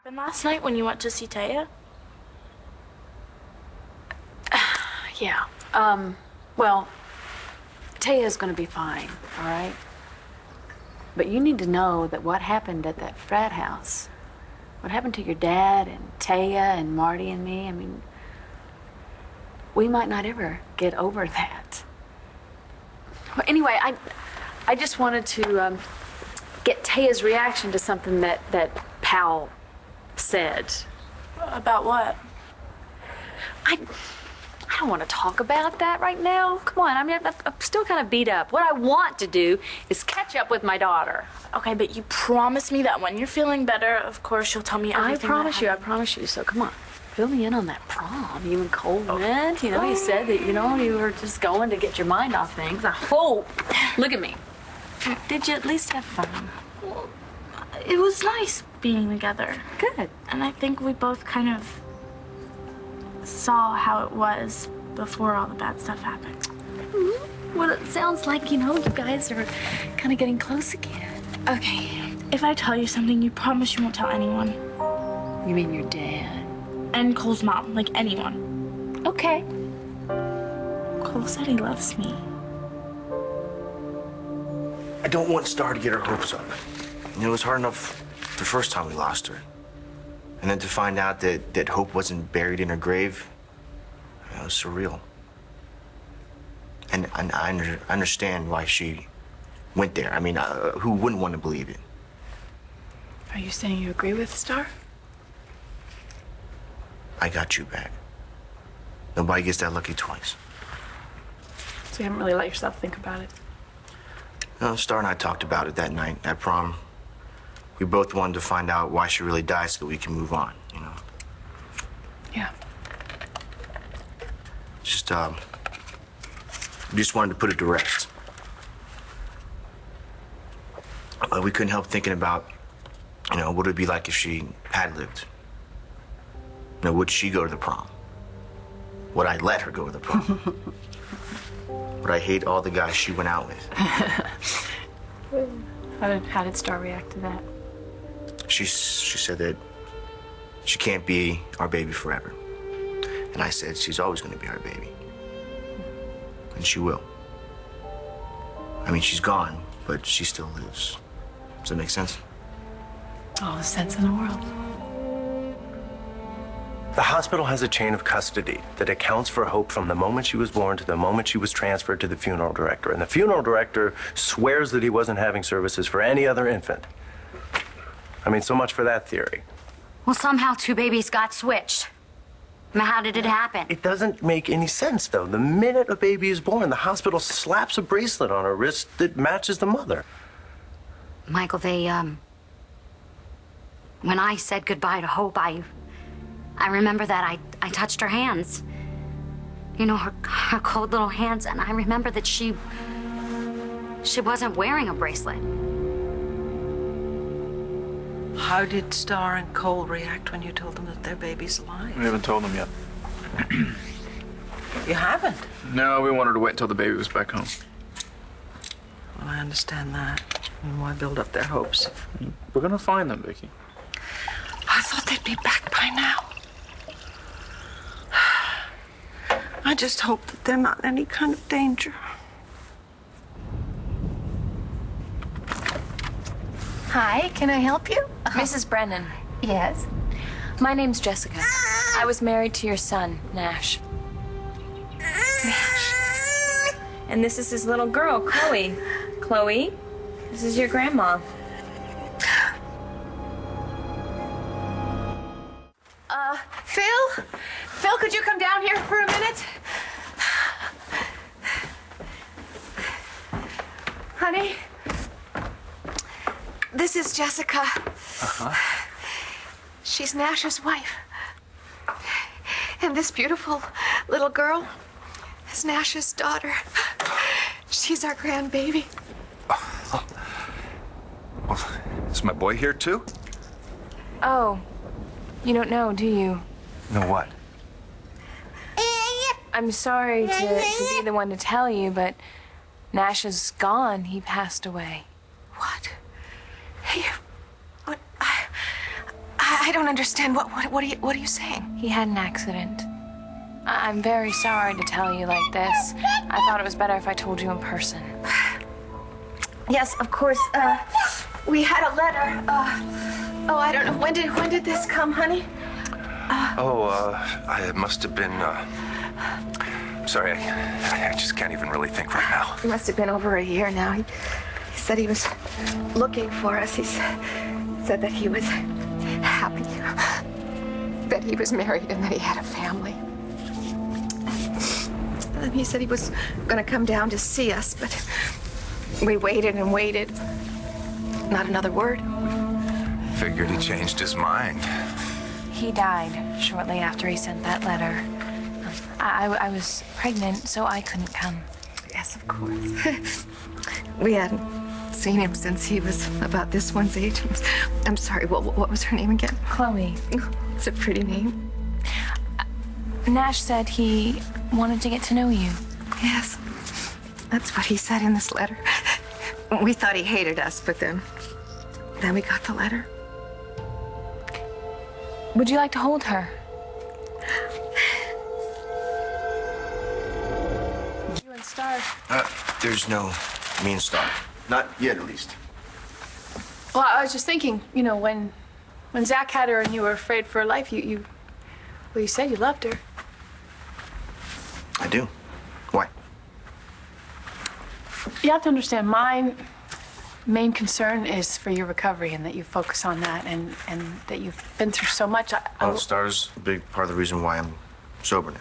happened last night when you went to see Taya? Yeah. Well, Taya's gonna be fine, all right? But you need to know that what happened at that frat house, what happened to your dad and Taya and Marty and me, I mean, we might not ever get over that. Well, anyway, I just wanted to get Taya's reaction to something that Pal said. About what? I don't want to talk about that right now. Come on, I mean, I'm still kind of beat up. What I want to do is catch up with my daughter. Okay, but you promised me that when you're feeling better, of course, you'll tell me everything. I promise you. So come on, fill me in on that prom you and Cole went. You know, you said that, you know, you were just going to get your mind off things. I hope. Look at me. Did you at least have fun? Well, it was nice being together. Good. And I think we both kind of saw how it was before all the bad stuff happened. Mm-hmm. Well, it sounds like, you know, you guys are kind of getting close again. Okay, if I tell you something, you promise you won't tell anyone. You mean your dad? And Cole's mom, like anyone. Okay. Cole said he loves me. I don't want Starr to get her hopes up. You know, it was hard enough the first time we lost her. And then to find out that Hope wasn't buried in her grave, it was surreal. And I understand why she went there. I mean, who wouldn't want to believe it? Are you saying you agree with Starr? I got you back. Nobody gets that lucky twice. So you haven't really let yourself think about it? No, Starr and I talked about it that night at prom. We both wanted to find out why she really died so that we can move on, you know? Yeah. Just, we just wanted to put it to rest. But we couldn't help thinking about, you know, what it would be like if she had lived. You know, would she go to the prom? Would I let her go to the prom? Would I hate all the guys she went out with? How did Starr react to that? She said that she can't be our baby forever. And I said she's always going to be our baby. And she will. I mean, she's gone, but she still lives. Does that make sense? All the sense in the world. The hospital has a chain of custody that accounts for Hope from the moment she was born to the moment she was transferred to the funeral director. And the funeral director swears that he wasn't having services for any other infant. I mean, so much for that theory. Well, somehow two babies got switched. I mean, how did it happen? It doesn't make any sense, though. The minute a baby is born, the hospital slaps a bracelet on her wrist that matches the mother. Michael, when I said goodbye to Hope, I remember that I touched her hands. You know, her cold little hands, and I remember that she wasn't wearing a bracelet. How did Starr and Cole react when you told them that their baby's alive? We haven't told them yet. You haven't? No, we wanted to wait until the baby was back home. Well, I understand that. And why build up their hopes? We're gonna find them, Vicky. I thought they'd be back by now. I just hope that they're not in any kind of danger. Hi, can I help you? Mrs. Brennan. Yes. My name's Jessica. I was married to your son, Nash. Nash. And this is his little girl, Chloe. Chloe, this is your grandma. Phil? Phil, could you come down here for a minute? Honey? This is Jessica. Uh-huh. She's Nash's wife. And this beautiful little girl is Nash's daughter. She's our grandbaby. Well, is my boy here too? Oh, you don't know, do you? Know what? I'm sorry to be the one to tell you, but Nash is gone. He passed away. What? Hey, what? I don't understand. What are you saying? He had an accident. I'm very sorry to tell you like this. I thought it was better if I told you in person. Yes, of course. We had a letter. I don't know. When did this come, honey? It must have been, sorry, I just can't even really think right now. It must have been over a year now. He said he was looking for us. He said that he was happy, that he was married and that he had a family. And he said he was going to come down to see us, but we waited and waited. Not another word. Figured he changed his mind. He died shortly after he sent that letter. I was pregnant, so I couldn't come. Yes, of course. We hadn't seen him since he was about this one's age. I'm sorry, what was her name again? Chloe. It's a pretty name. Nash said he wanted to get to know you. Yes, that's what he said in this letter. We thought he hated us, but then we got the letter. Would you like to hold her? You and Starr. There's no me and Starr. Not yet, at least. Well, I was just thinking, you know, when Zach had her and you were afraid for her life, you said you loved her. I do. Why? You have to understand, my main concern is for your recovery and that you focus on that and that you've been through so much. Well, Star's a big part of the reason why I'm sober now.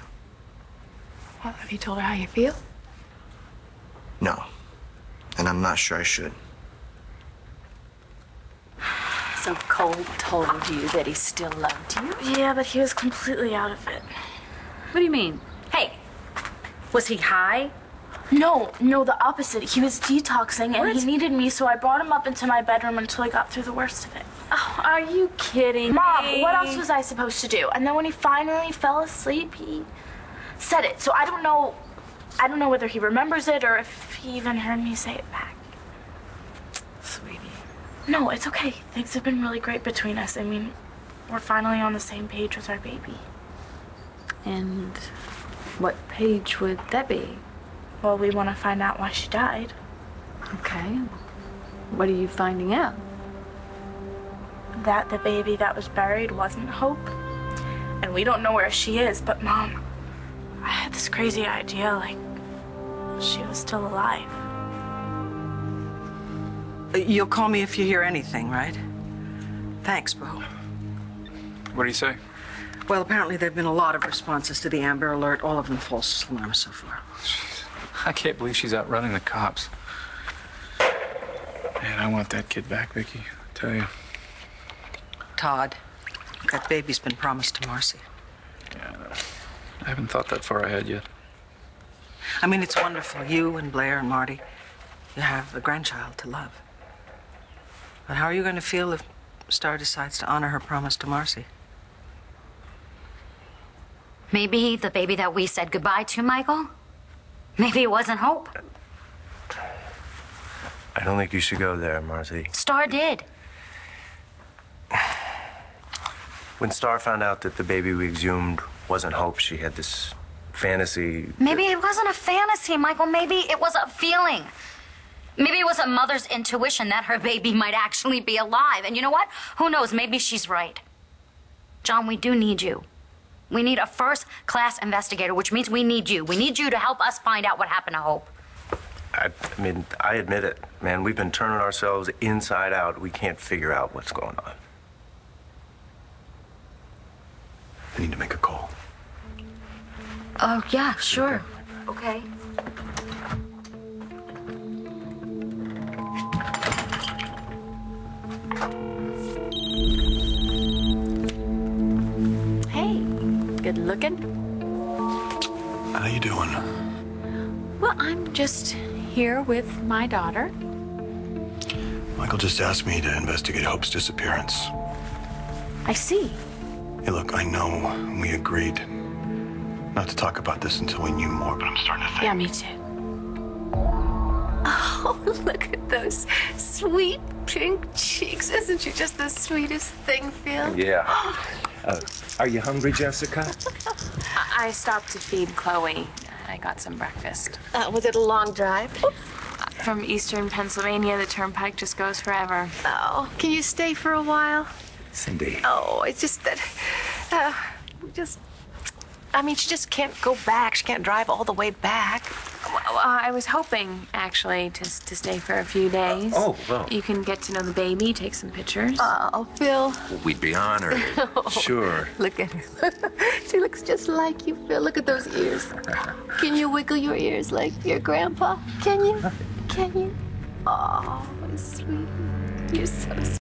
Well, have you told her how you feel? No. And I'm not sure I should. So Cole told you that he still loved you? Yeah, but he was completely out of it. What do you mean? Hey, was he high? No, the opposite. He was detoxing and he needed me, so I brought him up into my bedroom until I got through the worst of it. Oh, are you kidding Mom, me? what else was I supposed to do? And then when he finally fell asleep, he said it. So I don't know whether he remembers it or if he even heard me say it back. Sweetie. No, it's okay. Things have been really great between us. I mean, we're finally on the same page with our baby. And what page would that be? Well, we want to find out why she died. Okay. What are you finding out? That the baby that was buried wasn't Hope. And we don't know where she is, but Mom, I had this crazy idea, like, she was still alive. You'll call me if you hear anything, right? Thanks, Bo. What do you say? Well, apparently there have been a lot of responses to the Amber Alert, all of them false alarms so far. I can't believe she's outrunning the cops. Man, I want that kid back, Vicky. I tell you. Todd, that baby's been promised to Marcy. Yeah, I know. I haven't thought that far ahead yet. I mean, it's wonderful. You and Blair and Marty, you have a grandchild to love. But how are you going to feel if Starr decides to honor her promise to Marcy? Maybe the baby that we said goodbye to, Michael? Maybe it wasn't Hope. I don't think you should go there, Marcy. Starr did. When Starr found out that the baby we exhumed wasn't Hope, she had this fantasy. Maybe it wasn't a fantasy, Michael. Maybe it was a feeling. Maybe it was a mother's intuition that her baby might actually be alive. And you know what? Who knows? Maybe she's right. John, we do need you. We need a first-class investigator, which means we need you. We need you to help us find out what happened to Hope. I mean, I admit it, man. We've been turning ourselves inside out. We can't figure out what's going on. I need to make a call. Oh, yeah, sure. Okay. Hey, good looking. How you doing? Well, I'm just here with my daughter. Michael just asked me to investigate Hope's disappearance. I see. Hey, look, I know we agreed not to talk about this until we knew more, but I'm starting to think. Yeah, me too. Oh, Oh, look at those sweet pink cheeks. Isn't she just the sweetest thing, Phil? Yeah. Are you hungry, Jessica? I stopped to feed Chloe. I got some breakfast. Was it a long drive? From eastern Pennsylvania, the turnpike just goes forever. Oh, can you stay for a while? Cindy. Oh, it's just that, I mean, she just can't go back. She can't drive all the way back. Well, I was hoping, actually, to stay for a few days. Oh, well. You can get to know the baby, take some pictures. Oh, Phil. We'd be honored. Sure. Look at her. She looks just like you, Phil. Look at those ears. Can you wiggle your ears like your grandpa? Can you? Can you? Oh, sweet. You're so sweet.